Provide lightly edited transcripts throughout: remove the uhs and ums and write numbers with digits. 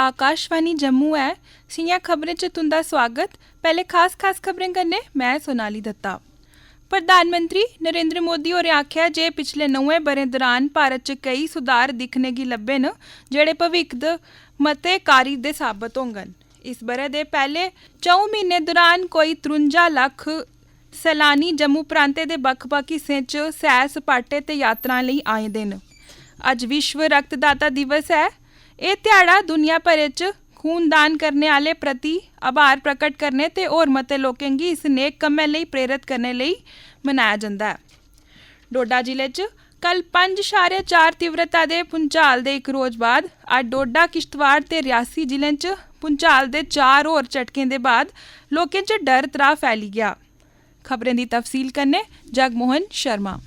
आकाशवाणी जम्मू है। सियां खबरें च तुंदा स्वागत। पहले खास खबरें कन्नै मैं सोनाली दत्ता। प्रधानमंत्री नरेंद्र मोदी होरें आखेआ जे पिछले 9 ब'रें दौरान भारत च कई सुधार दिक्खने गी लब्भे न जेह्ड़े भविक्ख च मते कारी दे साबत होङन। इस ब'रे दे पैह्ले 4 म्हीनें दौरान कोई 53 लक्ख सैलानी जम्मू प्रांते दे बक्ख-बक्ख हिस्सें च सैर सपाटे ते यात्राएं लेई आए दे न। अज्ज विश्व रक्तदाता दिवस है। एह् ध्याड़ा दुनिया भरै च खून दान करने आह्ले प्रति आभार प्रकट करने ते होर मते लोकें गी इस नेक कम्मै लेई प्रेरित करने लेई मनाया जंदा है। डोडा जिले च कल 5.4 तीव्रता दे भूंचाल दे इक रोज बाद अज्ज डोडा किश्तवाड़ ते रियासी जिलें च भूंचाल दे 4 होर झटकें दे बाद लोकें च डर त्राह फैली गया। खबरें दी तफसील कन्नै जगमोहन शर्मा।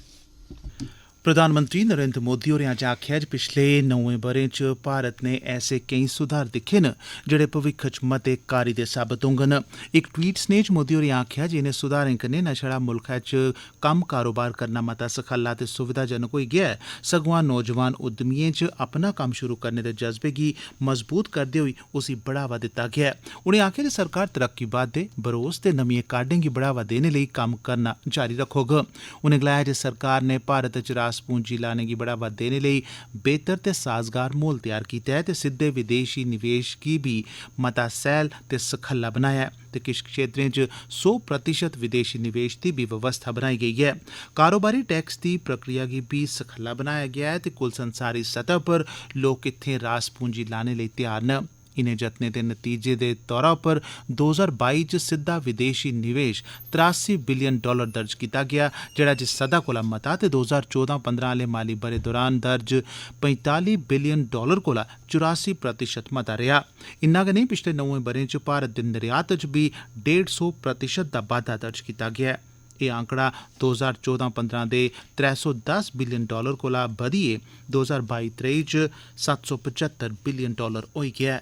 प्रधानमंत्री नरेंद्र मोदी होरें अज्ज आखेआ जे पिछले 9 ब'रें च भारत ने ऐसे केई सुधार दिक्खे न जेह्ड़े भविक्ख च मते कारी दे साबत होङन। इक ट्वीट स्नेह च मोदी होरें आखेआ जे इनें सुधारें कन्नै न छड़ा मुल्खै च कम्म कारोबार करना मता सखल्ला ते सुविधाजनक होई गेआ ऐ, सगुआं नौजवान उद्यमिएं च अपना कम्म शुरू करने दे जज्बे गी मजबूत करदे होई उसी बढ़ावा दित्ता गेआ ऐ। उनें आखेआ जे सरकार तरक्की बाद्दे, बरोस ते नमिएं काह्डें गी बढ़ावा देने लेई कम्म करना जारी रक्खोग। उनें गलाया जे सरकार ने भारत च पूंजी लाने गी बढ़ावा देने लेई बेहतर ते साजगार माहौल तैयार कीता ऐ ते सिद्धे विदेशी निवेश गी भी मता सैह्ल ते सखल्ला बनाया ऐ ते किश क्षेत्रें च 100% विदेशी निवेश दी भी व्यवस्था बनाई गेई ऐ। कारोबारी टैक्स दी प्रक्रिया गी भी सखल्ला बनाया गेआ है ते कुल संसारी सतह पर लोक इत्थें रास पूंजी लाने लेई तैयार न। इनें जतनें दे नतीजे दे तौरा पर 2022 च सिद्धा विदेशी निवेश $83 बिलियन दर्ज कीता गेआ, जेह्ड़ा जिस सदा कोला मता ते 2014-15 आह्ले माली ब'रे दौरान दर्ज $45 बिलियन कोला 84% मता रेहा। इन्ना गै नेईं, पिछले 9 ब'रें च भारत दे निर्यात च भी 150% दा बाद्धा दर्ज कीता गेआ ऐ। एह् आंकड़ा 2014-15 दे $310 बिलियन कोला बधियै 2022-23 च $775 बिलियन होई गेआ ऐ।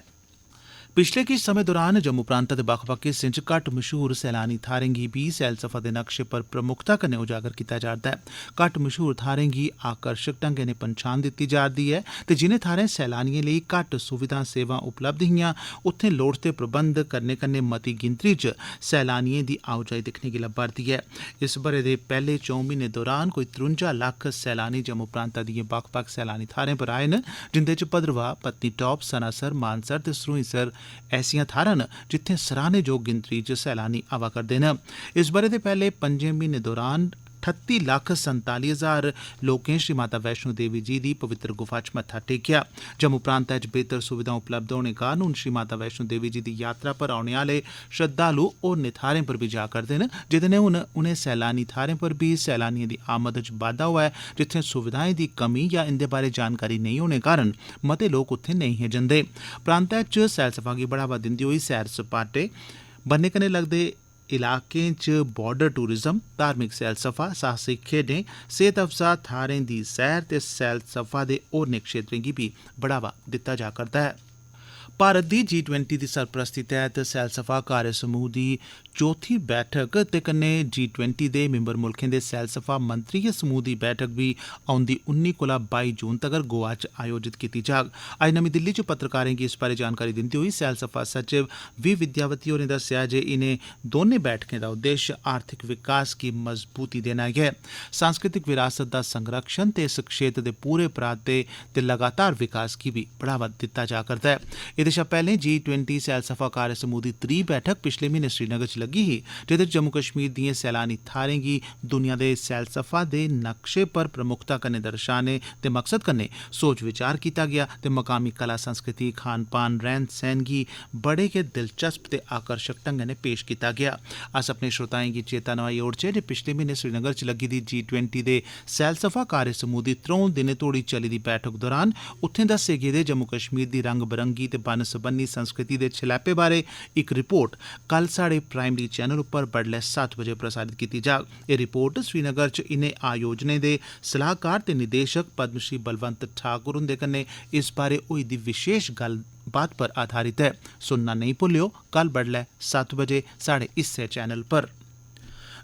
पिछले किश समें दौरान जम्मू प्रांता दे बक्ख-बक्ख हिस्सें च घट्ट मशहूर सैलानी थाह्रें गी भी सैलसफा दे नक्शे पर प्रमुखता कन्नै उजागर कीता जा'रदा ऐ। घट्ट मशहूर थाह्रें गी आकर्शक ढंगै नै पंछान दित्ती जा'रदी ऐ ते जिनें थाह्रें सैलानियें लेई घट्ट सुविधां सेवां उपलब्ध हियां, उत्थें लोड़चदे प्रबंध करने कन्नै मती गिनतरी च सैलानियें दी आओजाई दिक्खने गी लब्भा'रदी ऐ। इस ब'रे दे पैह्ले 4 म्हीनें दौरान कोई 53 लक्ख सैलानी जम्मू प्रांता दियें बक्ख-बक्ख सैलानी थाह्रें पर आए न, जिंदे च भद्रवाह, पत्नीटाप, सनासर, मानसर ते सरूईंसर ऐसियां थाह्रां न जित्थें सराह्नेजोग गिनतरी च सैलानी आवा करदे न। इस ब'रे दे पैह्ले 5 म्हीनें दौरान 38,47,000 लोकें श्री माता वैष्णो देवी जी दी पवित्र गुफा च मत्था टेकेआ। जम्मू प्रांतै च बेहतर सुविधां उपलब्ध होने कारण हून श्री माता वैष्णो देवी जी दी यात्रा पर औने आह्ले श्रद्धालु होरनें थाह्रें पर बी जा करदे न, जेह्दे नै हून उनें सैलानी थाह्रें पर बी सैलानियें दी आमद च बाद्धा होआ ऐ, जित्थें सुविधाएं दी कमी या इंदे बारै जानकारी नेईं होने कारण मते लोक उत्थें नेईं हे जंदे। प्रांतै च सैलसफा गी बढ़ावा दिंदे होई सैर सपाटे, बन्ने कन्नै लगदे इलाकें च बॉर्डर टूरिज्म, धार्मिक सैलसफा, साहसिक खेडें, सेहत अफजा थाह्रें दी सैर ते सैलसफा दे होरनें क्षेत्रें गी भी बढ़ावा दित्ता जा करदा ऐ। भारत दी G20 दी सरपरस्ती तैह्त सैलसफा कार्य समूह दी चौथी बैठक ते कन्नै G20 दे मिंबर मुल्खें दे सैलसफा मंत्रिय समूह दी बैठक भी औंदी 19 कोला 22 जून तगर गोवा च आयोजित कीती जाग। अज्ज नमीं दिल्ली च पत्रकारें गी इस बारै जानकारी दिंदे होई सैलसफा सचिव वी विद्यावती होरें दस्सेआ जे इनें दोनें बैठकें दा उद्देश्य आर्थिक विकास गी मजबूती देना ऐ। सांस्कृतिक विरासत दा संरक्षण ते इस क्षेत्र दे पूरे पराते ते लगातार विकास गी भी बढ़ावा दित्ता जा करदा ऐ। एह्दे शा पैह्लें G20 सैलसफा कार्य समूह दी 3 बैठक पिछले म्हीने श्रीनगर च लग्गी ही, जेह्दे च जम्मू कश्मीर दियें सैलानी थाह्रें गी दुनिया दे सैलसफा दे नक्शे पर प्रमुखता कन्नै दर्शाने दे मकसद कन्नै सोच विचार कीता गेआ ते मकामी कला संस्कृति, खान पान, रैह्न सैह्न गी बड़े गै दिलचस्प ते आकर्शक ढंगै नै पेश कीता गेआ। अस अपने श्रोताएं गी चेता नोआई ओड़चै जे पिछले म्हीने श्रीनगर च लग्गी दी G20 दे सैलसफा कार्य समूह दी 3 दिनें तोड़ी चली दी बैठक दौरान उत्थें दस्से गेदे जम्मू कश्मीर दी रंग बरंगी ते बन्न सबन्नी संस्कृति दे छलैपे बारै इक रिपोर्ट कल साढ़े प्राइमरी चैनल उप्पर बडलै 7 बजे प्रसारित कीती जाग। एह् रिपोर्ट श्रीनगर च इनें आयोजनें दे सलाहकार ते निदेशक पद्मश्री बलवंत ठाकुर हुंदे कन्नै इस बारै होई दी विशेष गल्लबात पर आधारित है। सुनना नेईं भुल्लेओ कल बडलै 7 बजे साढ़े इस्सै चैनल पर।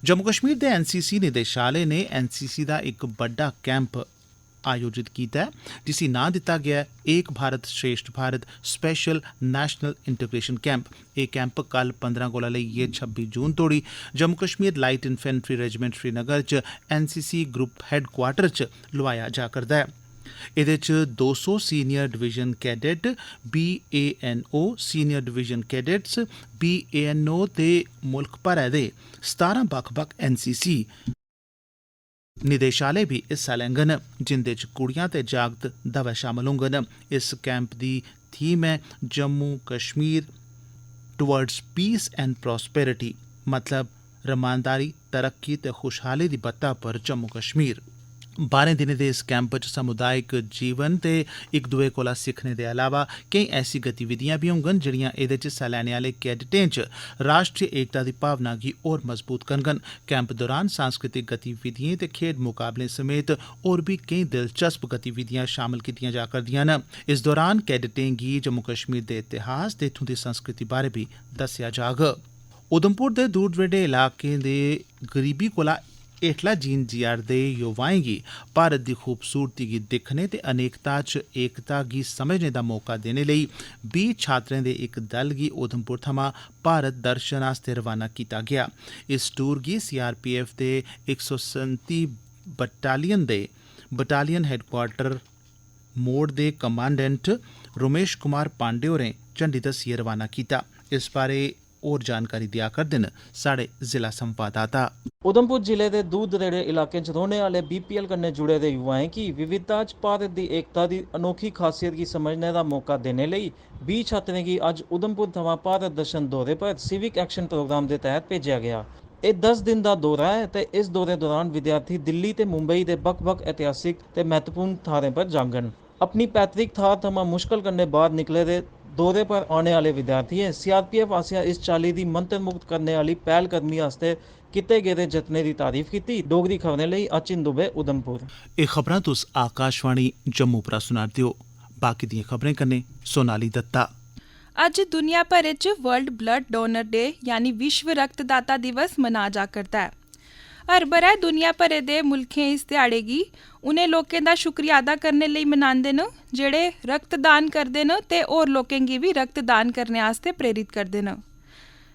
जम्मू कश्मीर दे NCC निदेशालय ने NCC दा इक बड्डा कैंप आयोजित किया है, जिसी नां दिता गया एक भारत श्रेष्ठ Bharat special national integration camp. ये कैंप कल 15 कोला लेइयै 26 जून तोड़ी Jammu Kashmir light infantry regiment Srinagar च NCC ग्रुप हैडक्वार्टर च लोआया जा करदा है। एह्दे च 200 senior division cadet BANO, senior division cadets BANO ते मुल्ख भरै दे 17 बक्ख-बक्ख NCC निदेशालय भी हिस्सा लैंगन, जिंदे च कुड़ियां ते जागत दवै शामल होंगन। इस कैंप दी थीम है Jammu Kashmir towards peace and prosperity, मतलब रमानदारी, तरक्की ते खुशहाली दी बत्ता पर जम्मू कश्मीर। 12 दिनें दे इस कैंप च समुदायिक जीवन ते इक दुए कोला सिक्खने दे अलावा केई ऐसी गतिविधियां भी होंगन जेहड़ियां एह्दे च हिस्सा लैने आह्ले कैडेटें च राष्ट्रीय एकता दी भावना गी होर मजबूत करङन। कैंप दौरान सांस्कृतिक गतिविधिएं ते खेड मुकाबलें समेत होर भी केई दिलचस्प गतिविधियां शामल कीतियां जा करदियां न। इस दौरान कैडेटें गी जम्मू कश्मीर दे इतिहास ते इत्थूं दी संस्कृति बारै भी दस्सेआ जाग। उधमपुर दे दूर दरेडे इलाकें दे गरीबी कोला हेठला जीन जिया'रदे युवाएं गी भारत दी खूबसूरती गी दिक्खने ते अनेकता च एकता गी समझने दा मौका देने लेई 20 छात्रें दे इक दल गी उधमपुर थमां भारत दर्शन आस्तै रवाना कीता गेआ। इस टूर गी CRPF दे 137 बटालियन हैडक्वार्टर मोड़ दे कमांडेंट रोमेश कुमार पांडे होरें झंडी दस्सियै रवाना कीता। इस बारे होर जानकारी दिया करदे न साढ़े जिला संवाददाता। उधमपुर जिले दे दूर दरेड़े इलाकें च रौह्ने आह्ले BPL कन्नै जुड़े दे युवाएं गी विविधता च भारत दी एकता दी अनोखी खासियत गी समझने दा मौका देने लेई 20 छात्रें गी अज्ज उधमपुर थमां भारत दर्शन दौरे पर सिविक एक्शन प्रोग्राम दे तैह्त भेजेआ गेआ। एह् 10 दिन दा दौरा है ते इस दौरे दौरान विद्यार्थी दिल्ली ते मुंबई दे बक्ख-बक्ख ऐतिहासिक ते महत्वपूर्ण थाह्रें पर जाङन। अपनी पैतृक थाह्र थमां मुश्कल कन्नै बाह्र निकले दे दौरे पर आने आह्ले विद्यार्थियें CRPF आसेआ इस चाल्ली दी मंत्र मुक्त करने आह्ली पैह्लकदमी आस्तै कीते गेदे जतनें दी तारीफ कीती। डोगरी खबरें लेई अचिन दुबे उधमपुर। एह् खबरां तुस आकाशवाणी जम्मू परा सुना'रदे ओ। बाकी दियें खबरें कन्नै सोनाली दत्ता। अज्ज दुनिया भरै च वर्ल्ड ब्लड डोनर डे यानी विश्व रक्तदाता दिवस मनाया जा करदा है। हर ब'रै दुनिया भरै दे मुल्खें इस ध्याड़े गी उ'नें लोकें दा शुक्रिया अदा करने लेई मनांदे न जेह्ड़े रक्तदान करदे न ते होर लोकें गी बी रक्तदान करने आस्तै प्रेरित करदे न।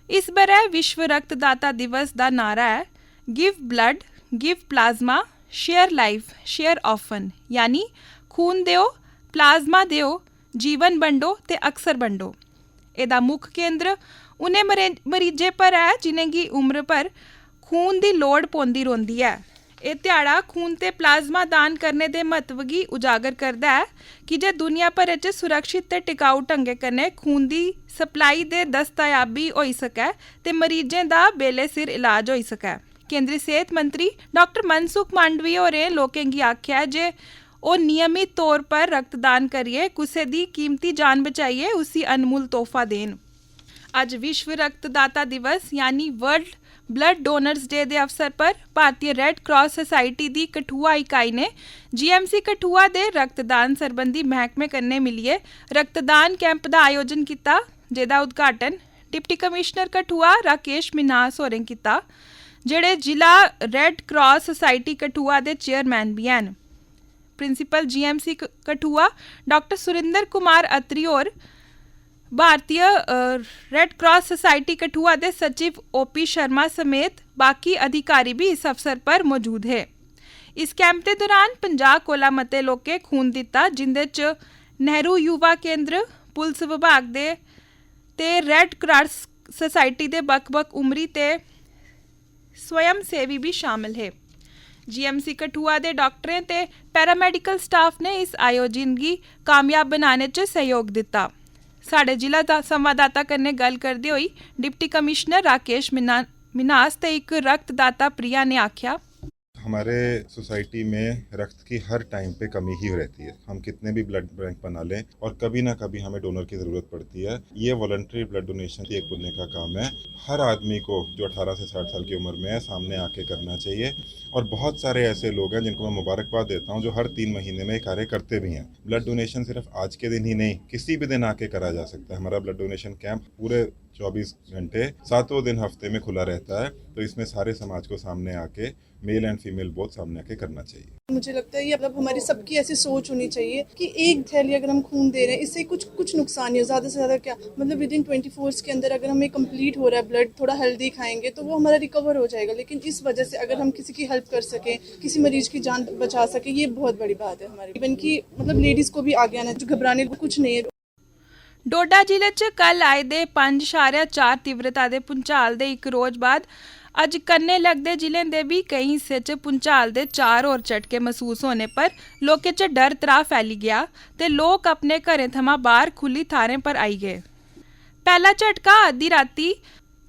इस ब'रै विश्व रक्तदाता दिवस दा नारा है give blood, give plasma, share life, share often, यानी खून देओ, प्लाज्मा देओ, जीवन बंडो ते अक्सर बंडो। एह्दा मुक्ख केंद्र उ'नें मरीजें पर है जिनेंगी उम्र पर खून दी लोड़ पौंदी रौंह्दी ऐ। एह् ध्याड़ा खून ते प्लाज्मा दान करने दे महत्व गी उजागर करदा है कि जे दुनिया भरै च सुरक्षित ते टिकाऊ ढंगै कन्नै खून दी सप्लाई दे दस्तयाबी होई सकै ते मरीजें दा बेल्ले सिर इलाज होई सकै। केंद्री सेहत मंत्री डॉक्टर मनसुख मांडविया होरें लोकें गी आखेआ जे ओह् नियमित तौर पर रक्तदान करियै कुसै दी कीमती जान बचाइयै उसी अनमोल तोहफा देन। अज्ज विश्व रक्तदाता दिवस यानी world blood donors day they अवसर पर भारतीय रेड क्रॉस सोसाइटी दी कठुआ इकाई ने GMC कठुआ दे रक्तदान सरबंधी मैह्कमे कन्नै मिलियै रक्तदान कैंप दा आयोजन कीता, जेह्दा उद्घाटन डिप्टी कमिश्नर कठुआ राकेश मिन्हास होरें कीता, जेह्ड़े जिला रेड क्रॉस सोसाइटी कठुआ दे चेयरमैन बी हैन। Principal GMC Kathua doctor Surinder Kumar Attri होर भारतीय रेड क्रॉस सोसाइटी कठुआ दे सचिव OP शर्मा समेत बाकी अधिकारी भी इस अवसर पर मौजूद हे। इस कैंप दे दौरान 50 कोला मते लोकें खून दित्ता, जिंदे च नेहरू युवा केंद्र, पुलस विभाग दे ते रेड क्रॉस सोसाइटी दे बक्ख-बक्ख उमरी ते स्वयं सेवी भी शामिल हे। GMC कठुआ दे डाक्टरें ते पैरामेडिकल स्टाफ ने इस आयोजन गी कामयाब बनाने च सहयोग दित्ता। साढ़े जिला संवाददाता कन्नै गल्ल करदे होई डिप्टी कमिश्नर राकेश मिन्हास ते इक रक्तदाता प्रिया ने आख्या, हमारे सोसाइटी में रक्त की हर टाइम पे कमी ही रहती है। हम कितने भी ब्लड बैंक बना लें और कभी ना कभी हमें डोनर की ज़रूरत पड़ती है। ये वॉलंटरी ब्लड डोनेशन एक पुण्य का काम है। हर आदमी को जो 18 से 60 साल की उम्र में है सामने आके करना चाहिए। और बहुत सारे ऐसे लोग हैं जिनको मैं मुबारकबाद देता हूँ जो हर 3 महीने में कार्य करते भी हैं। ब्लड डोनेशन सिर्फ आज के दिन ही नहीं, किसी भी दिन आके करा जा सकता है। हमारा ब्लड डोनेशन कैंप पूरे 24 घंटे 7 दिन हफ्ते में खुला रहता है, तो इसमें सारे समाज को सामने आके मेल एंड फीमेल बोथ सामने आके करना चाहिए। मुझे लगता है ये मतलब हमारी सबकी ऐसी सोच होनी चाहिए कि एक थैली अगर हम खून दे रहे हैं इससे कुछ नुकसान नहीं है, ज़्यादा से ज़्यादा क्या मतलब विदिन 24 के अंदर अगर हमें कंप्लीट हो रहा है ब्लड, थोड़ा हेल्दी खाएंगे तो वो हमारा रिकवर हो जाएगा। लेकिन इस वजह से अगर हम किसी की हेल्प कर सकें, किसी मरीज की जान बचा सकें, ये बहुत बड़ी बात है हमारी। इवन की मतलब लेडीज़ को भी आगे आना, जो घबराने को कुछ नहीं है। ਡੋਡਾ ਜ਼ਿਲ੍ਹੇ 'ਚ ਕੱਲ ਆਏ ਦੇ 5.4 ਤੀਵਰਤਾ ਦੇ ਭੁਚਾਲ ਦੇ ਇੱਕ ਰੋਜ਼ ਬਾਅਦ ਅੱਜ ਕੰਨੇ लगदे ਜ਼ਿਲ੍ਹੇ ਦੇ भी कई हिस्से 'ਚ ਭੁਚਾਲ ਦੇ 4 और झटके महसूस होने पर लोकें 'ਚ डर त्राह फैली गया ते लोग अपने घरें थमां बाहर खुली थारें पर आई गए। पहला झटका अद्धी राती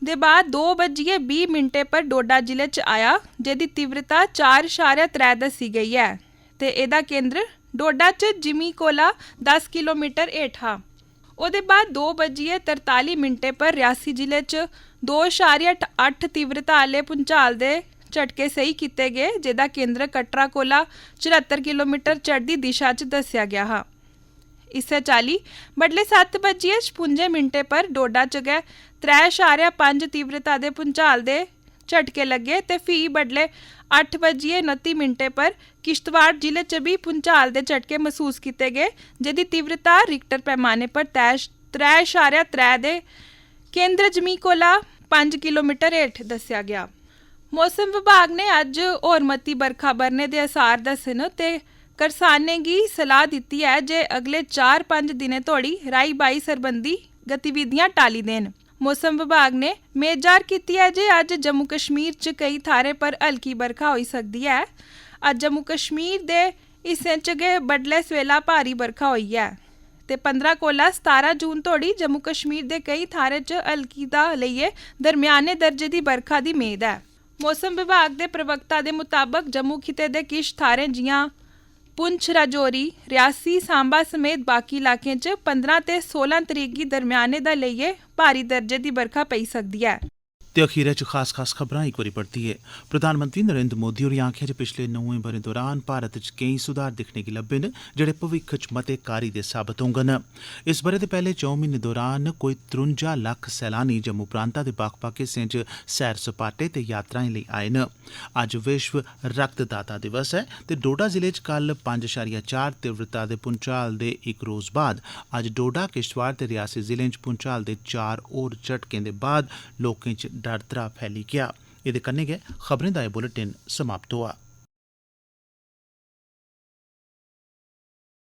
ਦੇ ਬਾਅਦ 2:20 पर ਡੋਡਾ ਜ਼ਿਲ੍ਹੇ 'ਚ ਆਇਆ, ਜਿਹਦੀ ਤੀਵਰਤਾ 4.3 ਦੱਸੀ ਗਈ ਹੈ ਤੇ ਇਹਦਾ ਕੇਂਦਰ ਡੋਡਾ 'ਚ ਜਿਮੀ ਕੋਲਾ 10 ਕਿਲੋਮੀਟਰ ਹੇਠਾਂ। ਉਹਦੇ ਬਾਅਦ 2:43 पर ਰਿਆਸੀ ਜ਼ਿਲ੍ਹੇ 'ਚ 2.8 ਤੀਵਰਤਾ ਵਾਲੇ ਭੁਚਾਲ ਦੇ ਝਟਕੇ ਸਹੀ ਕੀਤੇ ਗਏ, ਜਿਹਦਾ ਕੇਂਦਰ ਕਟਰਾ ਕੋਲਾ 74 ਕਿਲੋਮੀਟਰ ਚੜ੍ਹਦੀ ਦਿਸ਼ਾ 'ਚ ਦੱਸਿਆ ਗਿਆ ਹਾਂ। ਇਸੇ ਚਾਲੀ ਬਡਲੇ 7:56 पर ਡੋਡਾ 'ਚ ਗਏ 3.5 ਤੀਵਰਤਾ ਦੇ ਭੁਚਾਲ ਦੇ ਝਟਕੇ ਲੱਗੇ ਤੇ ਫੀ ਬਡਲੇ 8:29 पर किश्तवाड़ जिले च भी भुचाल के झटके महसूस किए गए, जिसकी तीव्रता रिक्टर पैमाने पर 3.3 दे केंद्र जमी कोला 5 किलोमीटर हेठ दस्या गया। मौसम विभाग ने अज होर मती बरखा बरने के आसार दस्से न ते करसाने की सलाह दी है जे अगले 4-5 दिनें धोड़ी राई बाई सरबंधी गतिविधियां टाली देन। मौसम विभाग ने मेज़ार की है जे अज जम्मू कश्मीर च कई थारे पर हल्की बरखा हो सकती है। अज जम्मू कश्मीर दे हिस्से च गए बडले सवेला भारी बरखा हुई है ते 15 कोला 17 जून तोड़ी जम्मू कश्मीर दे कई थारे च हल्की दा लेइये दरम्याने दर्जे की बरखा की मेद है। मौसम विभाग के प्रवक्ता के मुताबक जम्मू खिते दे किश थारें जियां पुंछ, राजौरी, रियासी, सांबा समेत बाकी इलाकें च 15 ते 16 तरीक की दरम्याने दा लेइये भारी दर्जे की बरखा पई सकदी है। ते अखीरै च खास खबरां एक बारी परती है। प्रधानमंत्री नरेंद्र मोदी होरें आखेआ जे पिछले 9 ब'रें दौरान भारत च केईं सुधार दिक्खने गी लब्भे न जेह्ड़े भविक्ख च मते कारी दे साबत होङन। इस ब'रे दे पैह्ले 4 म्हीने दौरान कोई 53 लक्ख सैलानी जम्मू प्रांता दे बक्ख-बक्ख हिस्सें च सैर सपाटे ते यात्राएं लेई आए न। अज्ज विश्व रक्तदाता दिवस है ते डोडा जिले च कल 5.4 तीव्रता दे भुचाल दे इक रोज बाद अज्ज डोडा, किश्तवाड़ ते रियासी जिलें च भुचाल दे 4 होर झटकें दे बाद लोकें च डर त्राह फैली गया। एह्दे कन्नै गै खबरें दा एह् बुलेटिन समाप्त होआ।